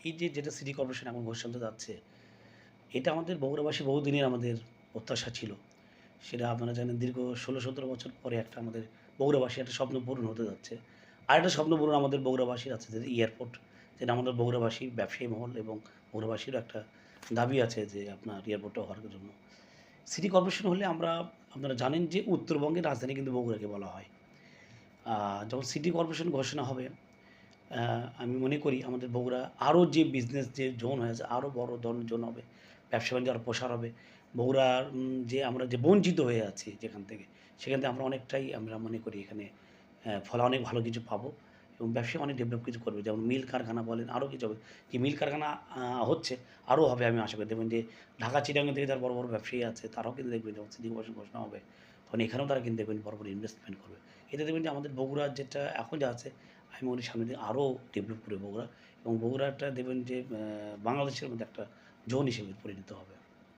এই যে যেটা সিটি কর্পোরেশন এখন ঘোষণা হতে যাচ্ছে, এটা আমাদের বগুড়াবাসী বহুদিনের আমাদের প্রত্যাশা ছিল। সেটা আপনারা জানেন দীর্ঘ ১৬-১৭ বছর পরে একটা আমাদের বগুড়াবাসীর একটা স্বপ্ন পূরণ হতে যাচ্ছে। আরেকটা স্বপ্ন পূরণ আমাদের বগুড়াবাসীর আছে যে এয়ারপোর্ট, যেটা আমাদের বগুড়াবাসী, ব্যবসায়ী মহল এবং বগুড়াবাসীরও একটা দাবি আছে যে আপনার এয়ারপোর্টটা হওয়ার জন্য। সিটি কর্পোরেশন হলে আপনারা জানেন যে উত্তরবঙ্গের রাজধানী কিন্তু বগুড়াকে বলা হয়। যখন সিটি কর্পোরেশন ঘোষণা হবে, আমি মনে করি আমাদের বগুড়া আরও যে বিজনেস যে জোন হয়েছে আরও বড় ধরনের জোন হবে। ব্যবসা-বাণিজ্য আরও প্রসার হবে। বগুড়ার যে আমরা যে বঞ্চিত হয়ে আছি যেখান থেকে, সেখান থেকে আমরা অনেকটাই আমরা মনে করি এখানে ফলে অনেক ভালো কিছু পাবো এবং ব্যবসায় অনেক ডেভেলপ কিছু করবে। যেমন মিল কারখানা বলেন, আরও কিছু হবে। যে মিল কারখানা হচ্ছে, আরও হবে আমি আশা করি। দেখবেন যে ঢাকা, চিটাগাং থেকে যারা বড়, বড় ব্যবসায়ী আছে তারাও কিন্তু দেখবেন যখন সিটি কর্পোরেশন ঘোষণা হবে, তখন এখানেও তারা কিন্তু দেখবেন বড়, বড় ইনভেস্টমেন্ট করবে। এতে দেখবেন যে আমাদের বগুড়ার যেটা এখন যা আছে আমি মনে করি সামনের দিকে আরও ডেভেলপ করবে বগুড়া এবং বগুড়াটা দেখবেন যে বাংলাদেশের মধ্যে একটা জোন হিসেবে পরিণত হবে।